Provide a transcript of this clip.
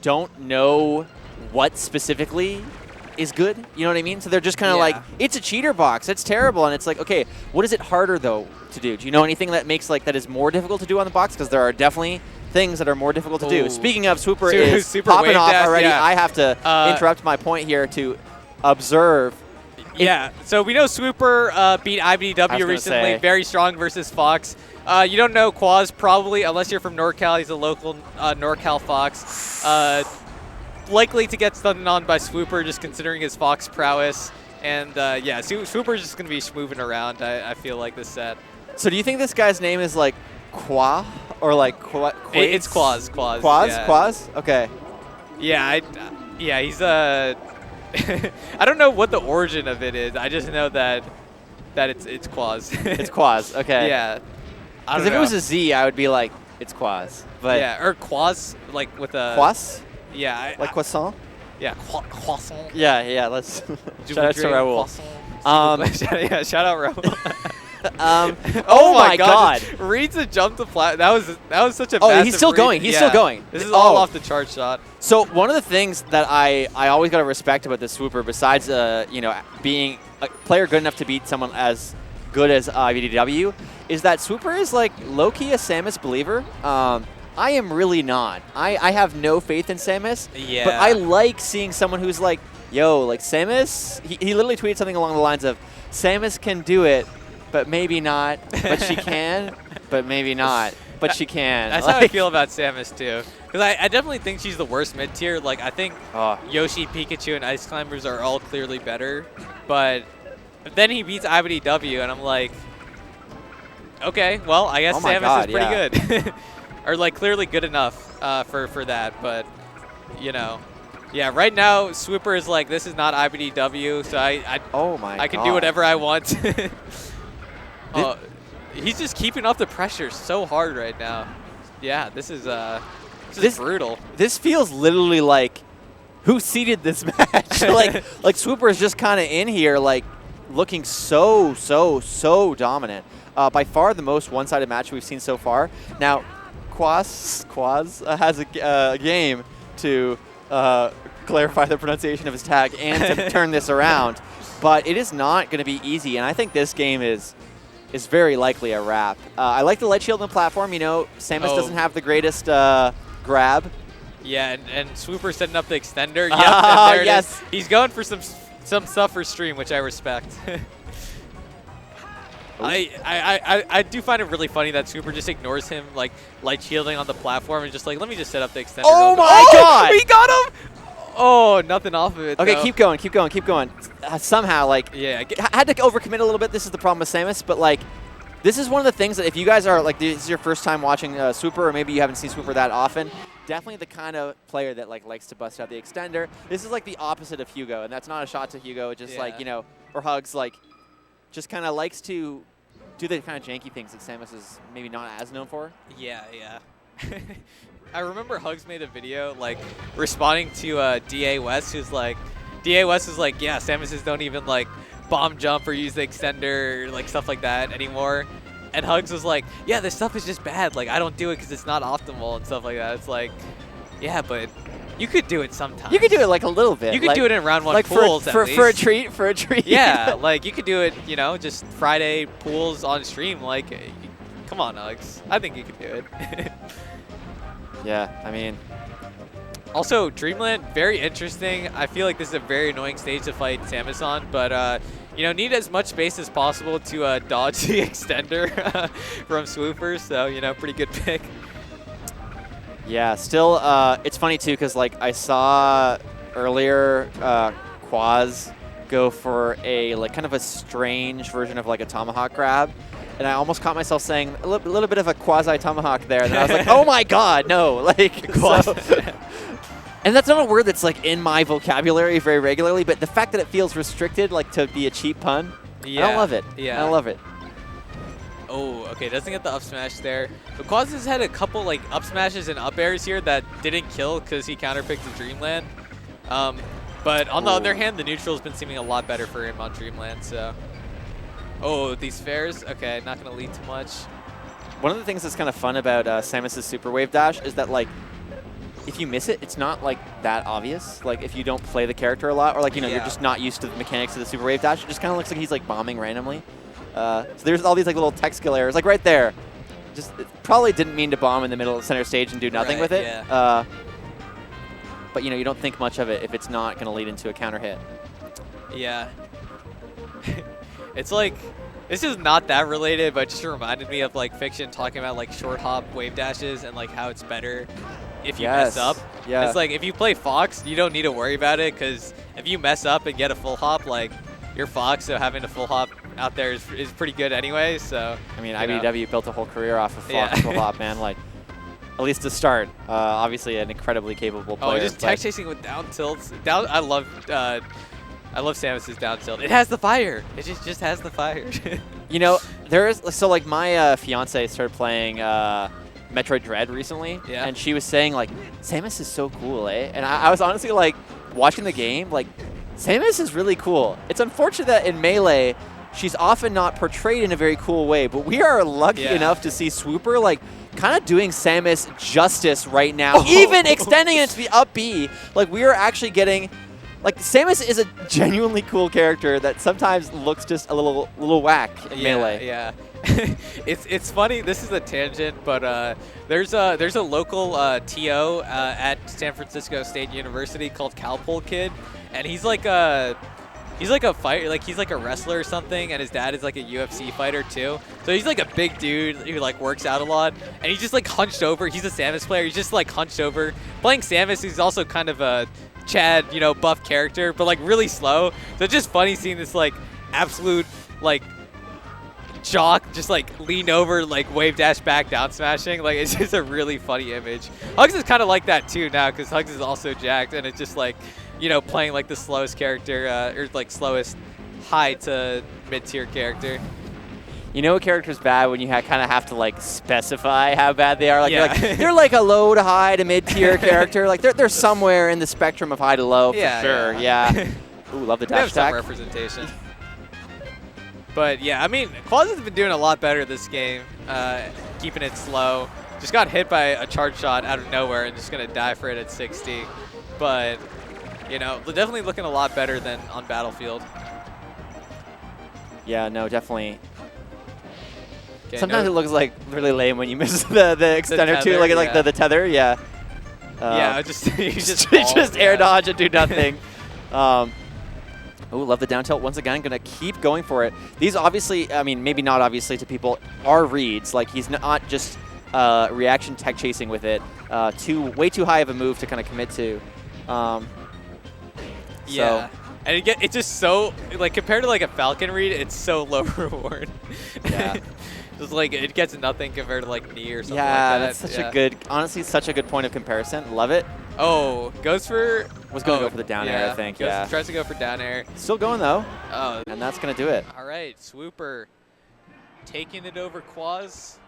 don't know what specifically is good. You know what I mean? So they're just kind of like, it's a cheater box. It's terrible. And it's like, okay, what is it harder, though, to do? Do you know anything that makes that is more difficult to do on the box? Because there are definitely things that are more difficult to do. Speaking of, Swooper is super popping off dash, already. I have to interrupt my point here to observe. Yeah, so we know Swooper beat IBDW recently, very strong versus Fox. You don't know Quas probably, unless you're from NorCal. He's a local NorCal Fox. Likely to get stunned on by Swooper, just considering his Fox prowess. And yeah, Swooper's just going to be moving around, I feel like, this set. So do you think this guy's name is like Qua or like It's Quas. Quas? Yeah. Quas? Okay. Yeah, yeah, he's I don't know what the origin of it is. I just know that it's Quas. It's Quas. Okay. Yeah. Because if it was a Z, I would be like, it's Quas. But yeah, or Quas, like with a Quas? Yeah. Like croissant? Yeah, croissant. Yeah. Let's shout out to Raul. Shout out Raul. Oh my God! Reads a jump to flat. That was such a. Oh, he's still going. He's still going. This is all off the chart shot. So one of the things that I always got to respect about the Swooper, besides being a player good enough to beat someone as good as IBDW, is that Swooper is like low-key a Samus believer. I am really not. I have no faith in Samus. Yeah. But I like seeing someone who's like, yo, like Samus. He literally tweeted something along the lines of, Samus can do it, but maybe not. But she can, but maybe not. But she can. That's how I feel about Samus too. Because I definitely think she's the worst mid tier. Like I think Yoshi, Pikachu, and Ice Climbers are all clearly better. But then he beats IBDW, and I'm like, okay, well I guess Samus is pretty good. Or like clearly good enough for that, but yeah. Right now, Swooper is like, this is not IBDW, so I can do whatever I want. He's just keeping up the pressure so hard right now. Yeah, this is brutal. This feels literally like, who seeded this match? like Swooper is just kind of in here, like looking so dominant. By far the most one-sided match we've seen so far. Now. Quas has a game to clarify the pronunciation of his tag and to turn this around, but it is not going to be easy, and I think this game is very likely a wrap. I like the light shield on the platform. Samus doesn't have the greatest grab. Yeah, and Swooper setting up the extender. Yep, and there yes. It is. He's going for some stuff for stream, which I respect. I do find it really funny that Swooper just ignores him, like light shielding on the platform, and just like, let me just set up the extender. Oh my God! We got him! Oh, nothing off of it. Okay, though. keep going. Somehow, like, yeah, I had to overcommit a little bit. This is the problem with Samus, but like, this is one of the things that if you guys are like, this is your first time watching Swooper, or maybe you haven't seen Swooper that often, definitely the kind of player that likes to bust out the extender. This is like the opposite of Hugo, and that's not a shot to Hugo. It's just like or Hugs, like, just kind of likes to do the kind of janky things that Samus is maybe not as known for. Yeah. I remember Hugs made a video like responding to DA West, who's like, DA West is like, yeah, Samuses don't even like bomb jump or use the extender, like stuff like that anymore. And Hugs was like, yeah, this stuff is just bad. Like I don't do it because it's not optimal and stuff like that. It's like, yeah, but you could do it sometimes. You could do it like a little bit. You could do it in round one pools for a treat. Yeah, like you could do it, just Friday pools on stream. Like, come on, Alex. I think you could do it. Yeah, I mean. Also, Dreamland, very interesting. I feel like this is a very annoying stage to fight Samus on, but need as much space as possible to dodge the extender from Swooper. So, pretty good pick. Yeah, still, it's funny too, because like I saw earlier Quas go for a kind of a strange version of like a tomahawk grab, and I almost caught myself saying a little bit of a quasi tomahawk there, and then I was like, oh my God, no, like so, and that's not a word that's like in my vocabulary very regularly, but the fact that it feels restricted, like to be a cheap pun, I don't love it. Yeah, I love it. Oh, okay, doesn't get the up smash there. But Quas has had a couple like up smashes and up airs here that didn't kill because he counterpicked the Dreamland. But on the other hand, the neutral has been seeming a lot better for him on Dreamland. So, these fairs, okay, not gonna lead too much. One of the things that's kind of fun about Samus's Super Wave Dash is that like if you miss it, it's not like that obvious. Like if you don't play the character a lot, or like you're just not used to the mechanics of the super wave dash, it just kind of looks like he's like bombing randomly. So there's all these like little tech skill errors, like right there. Just probably didn't mean to bomb in the middle of the center stage and do nothing with it. Yeah. But you don't think much of it if it's not going to lead into a counter hit. Yeah. It's like, this is not that related, but it just reminded me of like Fiction talking about like short hop wave dashes and like how it's better if you mess up. Yeah. It's like if you play Fox, you don't need to worry about it because if you mess up and get a full hop, like you're Fox, so having a full hop out there is pretty good anyway. So I mean, IBDW built a whole career off of Fox full hop, man. Like at least to start. Obviously, an incredibly capable player. Oh, just tech chasing with down tilts. I love Samus's down tilt. It has the fire. It just has the fire. There is so like my fiance started playing Metroid Dread recently, and she was saying like Samus is so cool, eh? And I was honestly like watching the game, like Samus is really cool. It's unfortunate that in Melee, she's often not portrayed in a very cool way, but we are lucky enough to see SWOOPER like kind of doing Samus justice right now, even extending it to the up B. Like we are actually getting, like Samus is a genuinely cool character that sometimes looks just a little whack in Melee. Yeah. It's funny. This is a tangent, but there's a local TO at San Francisco State University called Cowpole Kid, and he's like a fighter, like he's like a wrestler or something, and his dad is like a UFC fighter too. So he's like a big dude who like works out a lot, and he's just like hunched over. He's a Samus player. He's just like hunched over playing Samus. He's also kind of a Chad, buff character, but like really slow. So it's just funny seeing this like absolute like jock just like lean over, like wave dash back down smashing. Like it's just a really funny image. Hugs is kind of like that too now because Hugs is also jacked, and it's just like playing like the slowest character or like slowest high to mid tier character. A character's bad when you kind of have to like specify how bad they are. Like, they're like a low to high to mid tier character. Like they're somewhere in the spectrum of high to low for sure. Yeah. Ooh, love the dash attack. Some representation. But yeah, I mean, Quas has been doing a lot better this game, keeping it slow. Just got hit by a charge shot out of nowhere and just gonna die for it at 60. But definitely looking a lot better than on Battlefield. Yeah, no, definitely. Sometimes it looks like really lame when you miss the extender too, like the tether. Yeah. You just air dodge and do nothing. Oh, love the down tilt once again. Gonna keep going for it. These obviously, I mean, maybe not obviously to people, are reads. Like he's not just reaction tech chasing with it. Way too high of a move to kind of commit to. Yeah. And it's just so, like, compared to, like, a Falcon read, it's so low reward. Yeah. Just, like, it gets nothing compared to, like, knee or something like Yeah, that. that's such a good, honestly, such a good point of comparison. Love it. Oh, goes for... Was going to go for the down air, I think, Tries to go for down air. Still going, though. Oh. And that's going to do it. All right, SWOOPER taking it over Quas.